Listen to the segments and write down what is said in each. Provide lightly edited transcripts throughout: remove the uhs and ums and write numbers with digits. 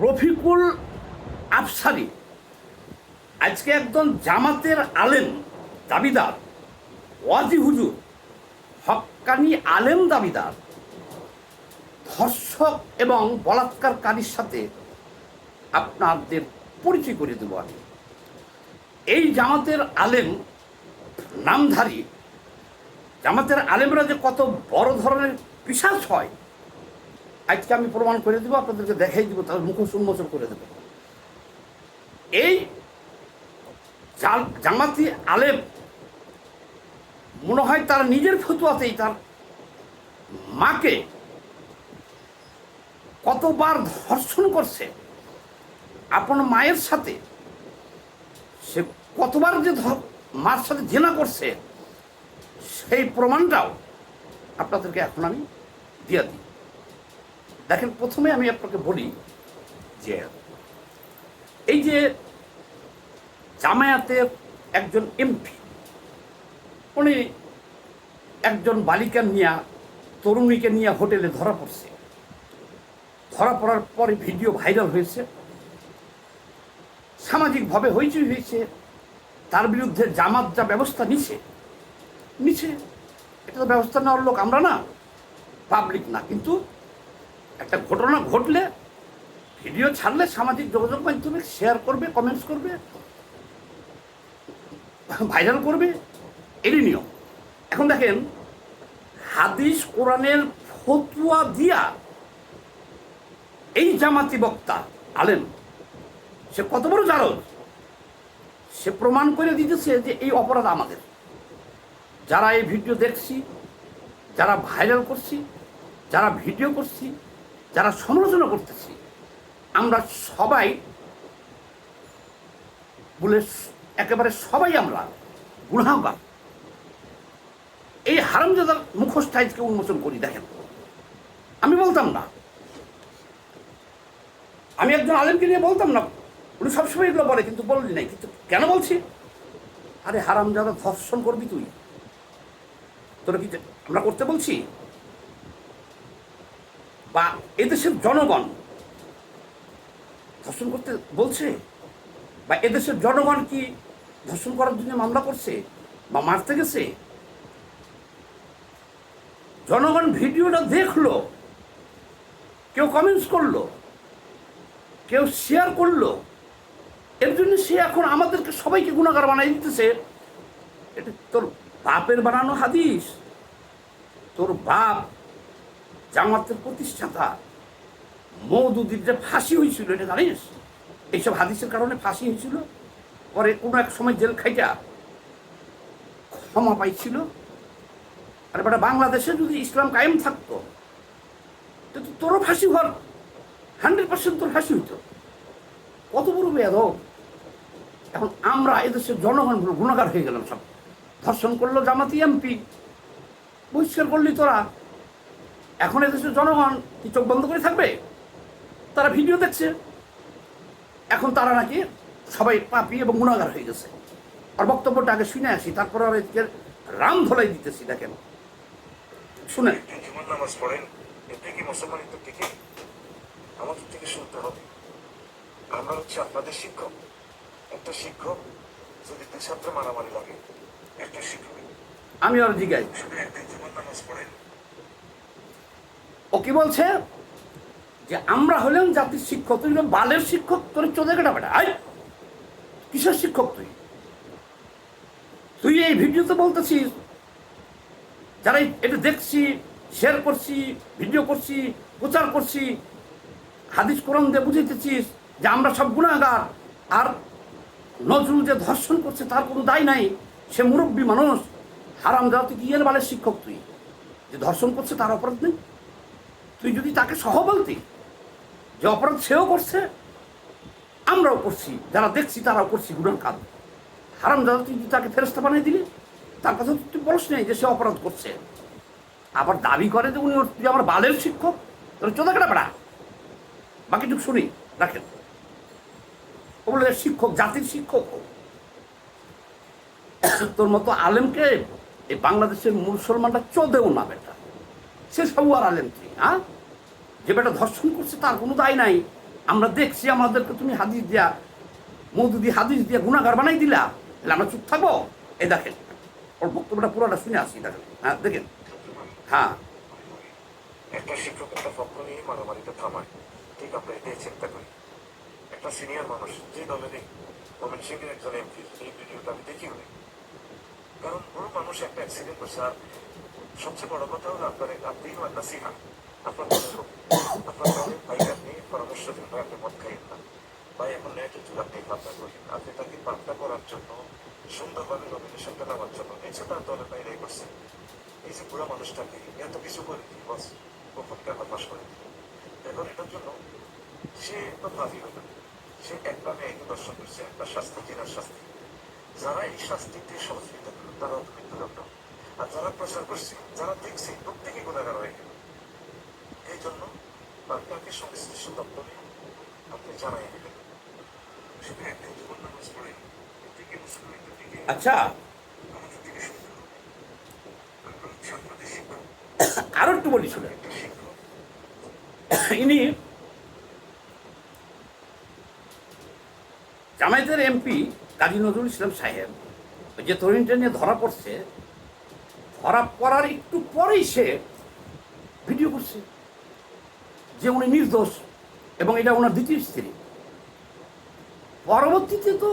রফিকুল আফসারি আজকে একজন জামাতের আলেম দাবিদার, ওয়াজি হুজুর, হক্কানি আলেম দাবিদার ধর্ষক এবং বলাৎকারকারীর সাথে আপনাদের পরিচয় করে দেব আমি। এই জামাতের আলেম নামধারী জামাতের আলেমরা যে কত বড় ধরনের পিশাচ হয় আজকে আমি প্রমাণ করে দেবো, আপনাদেরকে দেখাই দিব, তাদের মুখোশ উন্মোচন করে দেবো। এই জামাতি আলেম মনে হয় তার নিজের ফতুয়াতেই তার মাকে কতবার ধর্ষণ করছে, আপন মায়ের সাথে সে কতবার যে মার সাথে জেনা করছে সেই প্রমাণটাও আপনাদেরকে এখন আমি দিয়ে দিই। দেখেন, প্রথমে আমি আপনাকে বলি যে এই যে জামায়াতের একজন এমপি, উনি একজন বালিকা নিয়ে, তরুণীকে নিয়ে হোটেলে ধরা পড়ছে। ধরা পড়ার পরে ভিডিও ভাইরাল হয়েছে, সামাজিকভাবে হইচই হয়েছে। তার বিরুদ্ধে জামাত যা ব্যবস্থা নিছে, এটা তো ব্যবস্থা নেওয়ার লোক আমরা না, পাবলিক না, কিন্তু একটা ঘটনা ঘটলে ভিডিও ছাড়লে সামাজিক যোগাযোগ মাধ্যমে শেয়ার করবে, কমেন্টস করবে, ভাইরাল করবে, এরই নিয়ম। এখন দেখেন, হাদিস কোরআনের ফতুয়া দিয়া এই জামাতি বক্তা আলেম সে কত বড় জারজ, সে প্রমাণ করে দিতেছে যে এই অপরাধ আমাদের। যারা এই ভিডিও দেখছি, যারা ভাইরাল করছি, যারা ভিডিও করছি, যারা সমালোচনা করতেছি, আমরা সবাই বলে একেবারে সবাই আমরা গুনাহগার। এই হারামজাদার মুখোশটা আজকে উন্মোচন করি। দেখেন, আমি বলতাম না, আমি একজন আলেমকে নিয়ে বলতাম না, উনি সবসময় এগুলো বলে, কিন্তু বললি নাই। কিন্তু কেন বলছি? আরে হারামজাদা, ধর্ষণ করবি তুই? তোরা কি আমরা করতে বলছি? বা এদেশের জনগণ ধর্ষণ করতে বলছে? বা এদেশের জনগণ কি ধর্ষণ করার জন্য মামলা করছে বা মারতে গেছে? জনগণ ভিডিওটা দেখলো, কেউ কমেন্টস করলো, কেউ শেয়ার করলো, এর জন্য সে এখন আমাদেরকে সবাইকে গুনাহগার বানাই দিতেছে। এটা তোর বাপের বানানো হাদিস। তোর বাপ জামাতের প্রতিষ্ঠাতা, মওদুদির যে ফাঁসি হয়েছিল, এটা জানিস? এইসব হাদিসের কারণে ফাঁসি হয়েছিল, পরে কোনো এক সময় জেল খাইটা ক্ষমা পাইছিল। আর বেটা, বাংলাদেশে যদি ইসলাম কায়েম থাকতো তো তোরও ফাঁসি হওয়ার 100% তোর ফাঁসি হইতো। কত বড় বেয়াদব! এখন আমরা এদেশের জনগণ গুণাগার হয়ে গেলাম। সব ধর্ষণ করলো জামাতি এমপি, বহিষ্কার করলি তোরা। এখন এদেশের জনগণ কি চোখ বন্ধ করে থাকবে? তারা ভিডিও দেখছে, এখন তারা নাকি সবাই পাপী এবং গুণাগার হয়ে গেছে। আর বক্তব্যটা আগে শুনে আসি, তারপর আর এদিকে রাম ধলাই দিতেছি। দেখেন, শুনে জুমার নামাজ পড়েন, এতে কি মুসলমানের তো থেকে আমাদের থেকে শুনতে হবে। আমরা হচ্ছে আপনাদের শিক্ষক। একটা শিক্ষক যদি দুই ছাত্র মারামারি লাগে, একটা শিক্ষক আমি আর জিজ্ঞাই, শুধু একদিন জুমার নামাজ পড়েন। ও কি বলছে যে আমরা হলেন জাতির শিক্ষক, তুই বালের শিক্ষক, তোর চোদে কেটা বেটা। আই, কিসের শিক্ষক তুই? তুই এই ভিডিওতে বলতেছিস, যারা এটা দেখছি, শেয়ার করছি, ভিডিও করছি, প্রচার করছি, হাদিস কোরআন দিয়ে বুঝাইতেছিস যে আমরা সব গুনাহগার। আর নজরুল যে ধর্ষণ করছে তার কোনো দায় নাই, সে মুরব্বী মানুষ। হারামজাদা, তুই কি এর বালের শিক্ষক? তুই যে ধর্ষণ করছে তার অপরাধ নেই? তুই যদি তাকে সহ বলতি যে অপরাধ সেও করছে, আমরাও করছি, যারা দেখছি তারাও করছি গুনার কাজ। হারামজাদা, তুই যদি তাকে ফেরেশতা বানিয়ে দিলি, তার কথা তুই বলিস নাই যে সে অপরাধ করছে। আবার দাবি করে যে উনি তুই আমার বালের শিক্ষক, তোর চোদা কেটা বেড়া। বাকিটুকু শুনি, রাখেন। ও বলে শিক্ষক, জাতির শিক্ষক। তোর মতো আলেমকে এই বাংলাদেশের মুসলমানরা চোদেও না বেটা। সে সব আর আলেম তুই, হ্যাঁ? যে বেটা ধর্ষণ করছে তার কোনো দায় নাই, আমরা দেখছি আমাদেরকে তুমি হাদিস দিয়া মৌদুদি হাদিস দিয়া গুণাগার বানাই দিলা, তাহলে আমরা চুপ থাকবো? এই দেখেন ওর বক্তব্যটা পুরোটা শুনে আসি, দেখেন, হ্যাঁ দেখেন, হ্যাঁ। একটা শিক্ষক একটা পক্ষ নিয়ে মারামারিতে থামায়, ঠিক আমরা এটাই চিন্তা করি। একটা সিনিয়র মানুষ যে দলেরই ময়মনসিংহের একজন এমপি, এই ভিডিওটা আমি দেখিও নি, কারণ বড় মানুষ একটা অ্যাক্সিডেন্ট করছে। আর সবচেয়ে বড় কথা হলো আপনিও একটা সিহা, আপনার দলের লোক, আপনার দলের ভাইকার নিয়ে পরামর্শ দিন, ভাই আপনি মদ খাইয়েন না, ভাই এখন ন্যায়টা যুগ আপনি পাল্টা করেন, আপনি তাকে পাল্টা করার জন্য সুন্দরভাবে নমিনেশনটা নেওয়ার জন্য নিচে তার দলের বাইরে করছে। এই যে বুড়া মানুষটাকে এত কিছু করে দিই বস, কখন টাকা পাস করে দিই, এখন এটার জন্য সে তো ভাবি হলো, সে একভাবে এক দর্শন করছে, একটা শাস্তি কেনার শাস্তি। যারা এই শাস্তিতে সহযোগিতা করলো তারা তো মৃত্যুদণ্ড, আর যারা প্রচার করছে, যারা দেখছে, প্রত্যেকে গুণাগার হয়ে গেল। এই জন্য আপনাকে সংশ্লিষ্ট দপ্তরে আপনি জানাই দিলেন, শুধু একদিন জীবন নামাজ পড়ে প্রত্যেকে মুসলমানদের দিকে আচ্ছা, আমাদের দিকে শুনতে হবে। আমরা হচ্ছে আপনাদের শিক্ষক, আরো একটু বলি শুনে। একটা শিক্ষক। ইনি জামায়াতের এমপি কাজী নজরুল ইসলাম সাহেব, ওই যে তরুণীটা নিয়ে ধরা পড়ছে, ধরা পড়ার একটু পরেই সে ভিডিও করছে যে উনি নির্দোষ এবং এটা ওনার দ্বিতীয় স্ত্রী। পরবর্তীতে তো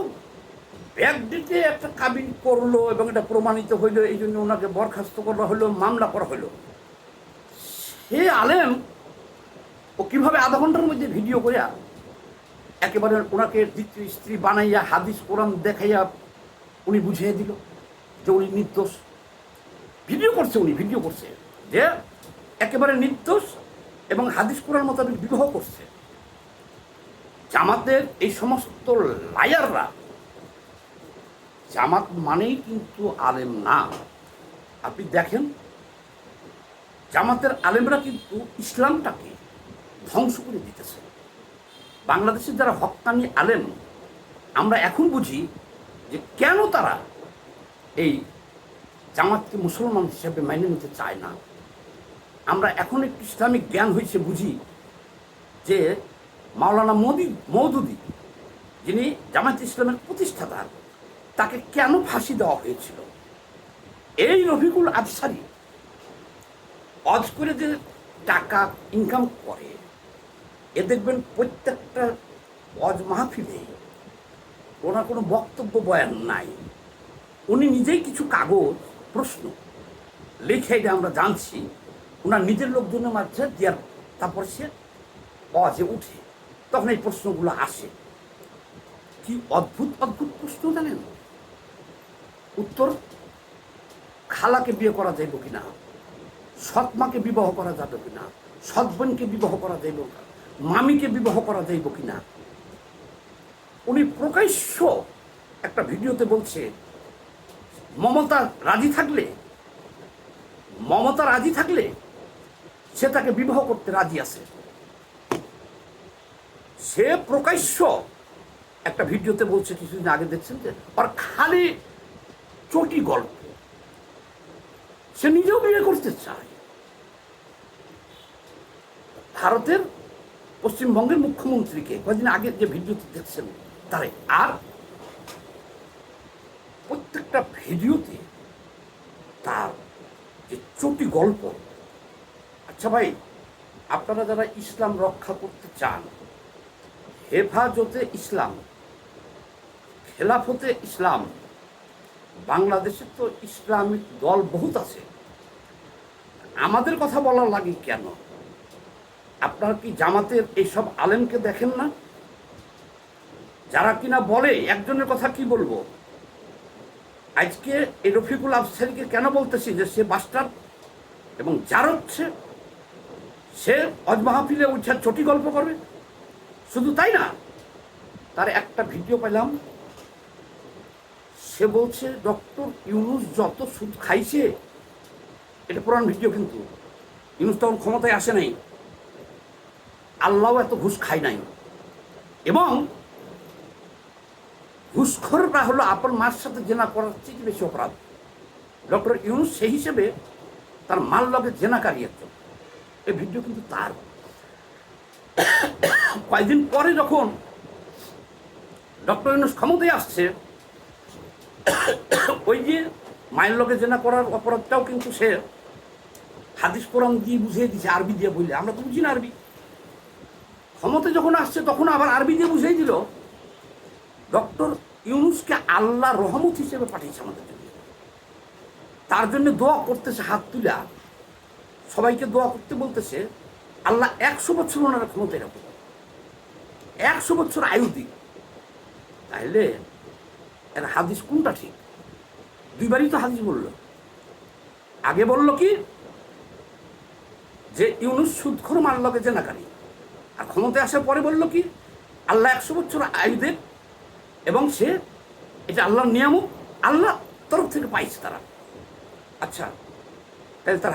ব্যাকডেটে একটা কাবিন করলো এবং এটা প্রমাণিত হইলো, এই জন্য ওনাকে বরখাস্ত করা হলো, মামলা করা হলো। সে আলেম ও কিভাবে আধা ঘন্টার মধ্যে ভিডিও করিয়া একেবারে ওনাকে দ্বিতীয় স্ত্রী বানাইয়া হাদিস কোরআন দেখাইয়া উনি বুঝিয়ে দিল যে উনি নির্দোষ। ভিডিও করছে, উনি ভিডিও করছে যে একেবারে নির্দোষ এবং হাদিস কোরআন মোতাবেক বিবাহ করছে। জামাতের এই সমস্ত লায়াররা, জামাত মানেই কিন্তু আলেম না। আপনি দেখেন জামাতের আলেমরা কিন্তু ইসলামটাকে ধ্বংস করে দিতেছে। বাংলাদেশের যারা হক্কানি আলেম, আমরা এখন বুঝি যে কেন তারা এই জামাতকে মুসলমান হিসেবে মেনে নিতে চায় না। আমরা এখন একটু ইসলামিক জ্ঞান হয়েছে বুঝি যে মাওলানা মওদুদি, যিনি জামাত ইসলামের প্রতিষ্ঠাতা, তাকে কেন ফাঁসি দেওয়া হয়েছিল। এই রফিকুল আফসারি অজ করে যে টাকা ইনকাম করে, এ দেখবেন প্রত্যেকটা অজ মাহফিলে ওনার কোনো বক্তব্য বয়ান নাই, উনি নিজেই কিছু কাগজ প্রশ্ন লিখে, এটা আমরা জানছি ওনার নিজের লোকজনের মাঝে দেওয়ার, তারপর সে অজে উঠে, তখন এই প্রশ্নগুলো আসে। কি অদ্ভুত অদ্ভুত প্রশ্ন জানেন? উত্তর: খালাকে বিয়ে করা যাইব কিনা, সৎ মাকে বিবাহ করা যাবে কিনা, সৎ বোনকে বিবাহ করা যাইব, মামিকে বিবাহ করা যাইব কিনা। উনি প্রকাশ্য একটা ভিডিওতে বলছে মমতা রাজি থাকলে সে তাকে বিবাহ করতে রাজি আছে। সে প্রকাশ্য একটা ভিডিওতে বলছে, কিছুদিন আগে দেখছেন যে আর খালি চটি গল্প, সে নিজেও বিয়ে করতে চায়। ভারতের পশ্চিমবঙ্গের মুখ্যমন্ত্রীকে কয়েকদিন আগে যে ভিডিওতে দেখছেন তারে, আর প্রত্যেকটা ভিডিওতে তার যে চটি গল্প। আচ্ছা ভাই, আপনারা যারা ইসলাম রক্ষা করতে চান, হেফাজতে ইসলাম, খেলাফতে ইসলাম, বাংলাদেশে তো ইসলামিক দল বহুত আছে, আমাদের কথা বলার লাগে কেন? আপনারা কি জামাতের এইসব আলেমকে দেখেন না, যারা কিনা বলে, একজনের কথা কি বলবো, আজকে এই রফিকুল আফসারিকে কেন বলতেছি যে সে মাস্টার এবং যার হচ্ছে সে অজ মাহফিলে উঠে চটি গল্প করবে। শুধু তাই না, তার একটা ভিডিও পেলাম, সে বলছে ডক্টর ইউনূস যত সুদ খাইছে, এটা পুরান ভিডিও, কিন্তু ইউনূস তখন ক্ষমতায় আসে নাই, আল্লাহ এত ঘুষ খায় নাই, এবং ঘুষখোররা হলো আপন মার সাথে জেনা করার চেয়ে বেশি অপরাধ। ডক্টর ইউনূস সেই হিসেবে তার মার লগে জেনাকারী একজন। এই ভিডিও কিন্তু তার। কয়েকদিন পরে যখন ডক্টর ইউনূস ক্ষমতায় আসছে, ওই যে মায়ের লগে জেনা করার অপরাধটাও কিন্তু সে হাদিস কোরআন দিয়ে বুঝিয়ে দিছে, আরবি দিয়ে বললে। আমরা তো বুঝি না আরবি। ক্ষমতা যখন আসছে তখন আবার আরবি দিয়ে বুঝিয়ে দিল। ডক্টর ইউনূসকে আল্লাহ রহমত হিসেবে পাঠিয়েছে আমাদের জন্য। তার জন্য দোয়া করতেছে হাত তুলা, সবাইকে দোয়া করতে বলতেছে আল্লাহ 100 বছর ওনারা ক্ষমতায় রাখুন, 100 বছর আয়ু দিক। তাহলে এর হাদিস কোনটা ঠিক? দুইবারই তো হাদিস বলল। আগে বলল কি যে ইউনূস সুদখোর মাল্লকে জেনাকারী, আর ক্ষমতায় আসার পরে বলল কি আল্লাহ 100 বছর আয়ু দেব, এবং সে এটা আল্লাহর নিয়ামক, আল্লাহ তরফ থেকে পাইছে তারা। আচ্ছা, তাহলে তার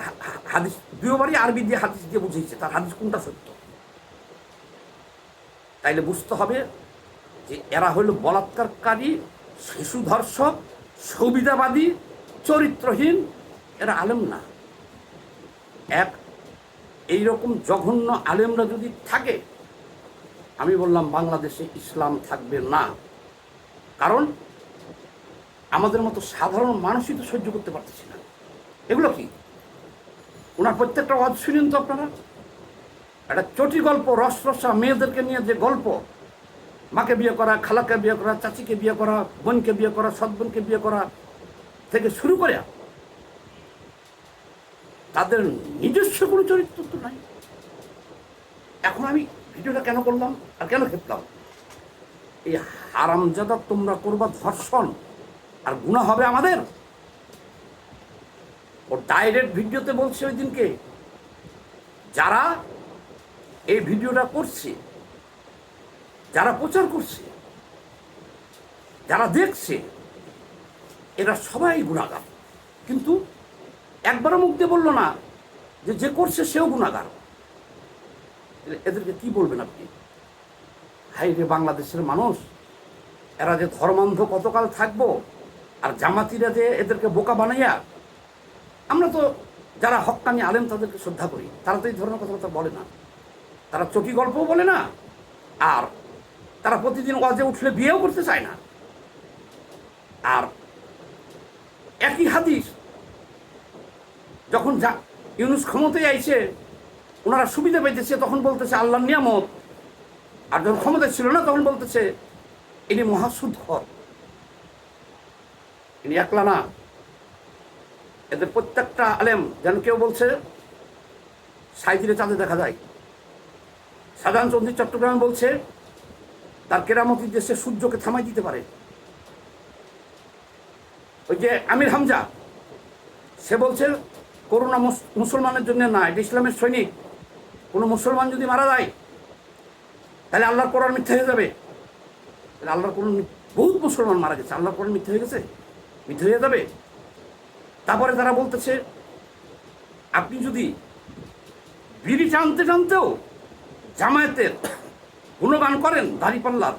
হাদিস দুইবারই আরবি দিয়ে হাদিস দিয়ে বুঝিয়েছে, তার হাদিস কোনটা সত্য? তাইলে বুঝতে হবে যে এরা হলো বলাৎকারকারী, শিশু ধর্ষক, সুবিধাবাদী, চরিত্রহীন। এরা আলেম না। এইরকম জঘন্য আলেমরা যদি থাকে, আমি বললাম বাংলাদেশে ইসলাম থাকবে না। কারণ আমাদের মতো সাধারণ মানুষই তো সহ্য করতে পারতেছি না। এগুলো কি? ওনার প্রত্যেকটা ওয়াজ শুনেন তো আপনারা। একটা চটি গল্প, রসরসা মেয়েদেরকে নিয়ে যে গল্প, মাকে বিয়ে করা, খালাকে বিয়ে করা, চাচিকে বিয়ে করা, বোনকে বিয়ে করা, সৎ বোনকে বিয়ে করা থেকে শুরু করে তাদের নিজস্ব কোনো চরিত্র তো নাই। এখন আমি ভিডিওটা কেন করলাম আর কেন খেপলাম? এই হারামজাদা তোমরা করবা ধর্ষণ, আর গুনাহ হবে আমাদের। ও ডাইরেক্ট ভিডিওতে বলছে ওই দিনকে, যারা এই ভিডিওটা করছে, যারা প্রচার করছে, যারা দেখছে, এরা সবাই গুনাহগার। কিন্তু একবারও মুখ দিয়ে বললো না যে যে করছে সেও গুনাহগার। এদেরকে কি বলবেন আপনি? হাই রে বাংলাদেশের মানুষ, এরা যে ধর্মান্ধ কতকাল থাকবো, আর জামাতিরা যে এদেরকে বোকা বানাইয়া। আমরা তো যারা হক্কানি আলেম তাদেরকে শ্রদ্ধা করি, তারা তো এই ধরনের কথাবার্তা বলে না। তারা চটি গল্পও বলে না, আর তারা প্রতিদিন ওয়াজে উঠলে বিয়েও করতে চায় না। আর একই হাদিস যখন ইউনূস ক্ষমতায় আইছে, ওনারা সুবিধা পাইতেছে, তখন বলতেছে আল্লাহর নিয়ামত। আর যখন ক্ষমতা ছিল না তখন বলতেছে ইনি মহাসুদখোর। ইনি একলা না, এদের প্রত্যেকটা আলেম। যেন কেউ বলছে সাইদিরে চাঁদে দেখা যায়, সাধারণ চৌধুরী চট্টগ্রামে বলছে তার কেরামতির দেশে সূর্যকে থামাই দিতে পারে। ওই যে আমির হামজা, সে বলছে করোনা মুসলমানের জন্য না, এটা ইসলামের সৈনিক। কোনো মুসলমান যদি মারা যায় তাহলে আল্লাহর কোরআন মিথ্যা হয়ে যাবে। তাহলে আল্লাহর কোরআন, বহুত মুসলমান মারা গেছে, আল্লাহর কোরআন মিথ্যা হয়ে গেছে, মিথ্যা হয়ে যাবে। তারপরে তারা বলতেছে আপনি যদি বিড়ি টানতে টানতেও জামায়াতের গুণগান করেন দাঁড়িপাল্লার,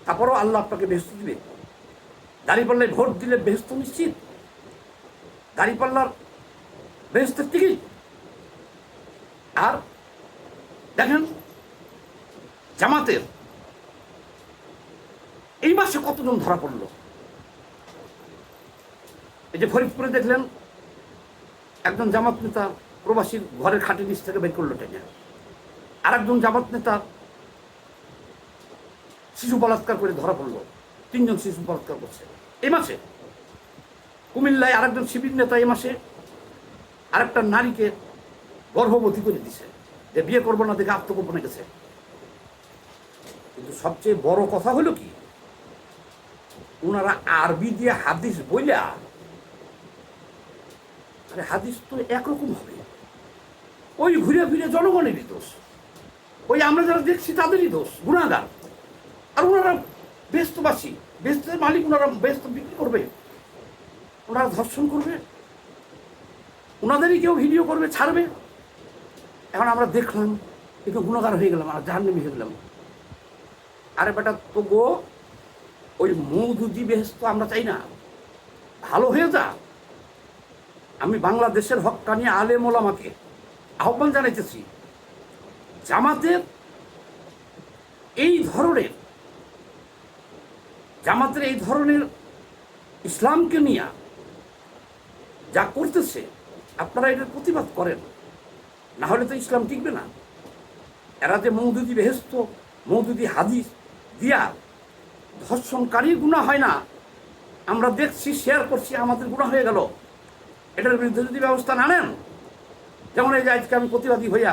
তারপরও আল্লাহ আপনাকে বেহেশত দিবে। দাঁড়িপাল্লায় ভোট দিলে বেহেশত নিশ্চিত, দাঁড়িপাল্লার বেহেশতের টিকিট। আর দেখেন জামাতের এই মাসে কতজন ধরা পড়ল। এই যে ফরিদপুরে দেখলেন একজন জামাত নেতা প্রবাসীর ঘরের খাটের নিচ থেকে বের করলো টেনে। আর একজন জামাত নেতা শিশু বলাৎকার করে ধরা পড়লো, 3 জন শিশু বলাৎকার করছে এই মাসে। কুমিল্লায় আরেকজন শিবির নেতা এই মাসে আরেকটা নারীকে গর্ভবতী করে দিছে, যে বিয়ে করবো না দেখে আত্মগোপনে গেছে। কিন্তু সবচেয়ে বড় কথা হলো কি, ওনারা আরবি দিয়ে হাদিস বইলা, আরে হাদিস তো একরকম হবে, ওই ঘুরে ফিরে জনগণেরই দোষ, ওই আমরা যারা দেখছি তাদেরই দোষ, গুণাগার। আর ওনারা ব্যস্তবাসী, ব্যস্তের মালিক, ওনারা ব্যস্ত বিক্রি করবে, ওনারা ধর্ষণ করবে, ওনাদেরই কেউ ভিডিও করবে, ছাড়বে। এখন আমরা দেখলাম একটু গুণাগার হয়ে গেলাম, আর জাহান্নামী হয়ে গেলাম। আরে বেটা, তো গো ওই মৌদুদি বেহেশত আমরা চাই না, ভালো হয়ে যা। আমি বাংলাদেশের হক্কানি আলেম ওলামাকে আহ্বান জানাইতেছি, জামাতের এই ধরনের ইসলামকে নিয়ে যা করতেছে, আপনারা এটার প্রতিবাদ করেন, না হলে তো ইসলাম টিকবে না। এরা যে মওদুদি বেহেস্ত, মওদুদি হাদিস দিয়া ধর্ষণকারীর গুনাহ হয় না, আমরা দেখছি, শেয়ার করছি, আমাদের গুনাহ হয়ে গেল। এটার বিরুদ্ধে যদি ব্যবস্থা না নেন, যেমন এই যে আজকে আমি প্রতিবাদী হইয়া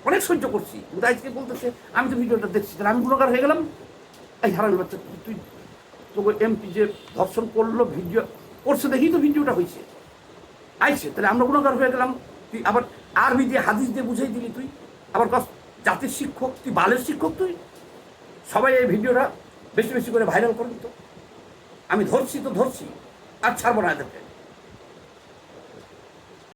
অনেক সহ্য করছি, কিন্তু আজকে বলতেছে আমি তো ভিডিওটা দেখছি, তাহলে আমি গুণাগার হয়ে গেলাম। এই হারামি বাচ্চা, তুই তোকে এমপি যে ধর্ষণ করলো, ভিডিও করছে দেখি তো ভিডিওটা হয়েছে, আইছে, তাহলে আমরা গুণাগার হয়ে গেলাম। তুই আবার আরবি দিয়ে হাদিস দিয়ে বুঝাই দিলি, তুই আবার জাতির শিক্ষক, তুই বালের শিক্ষক। তুই সবাই এই ভিডিওটা বেশি বেশি করে ভাইরাল করবি তো। আমি ধরছি তো ধরছি, আর ছাড়বো না এদেরকে।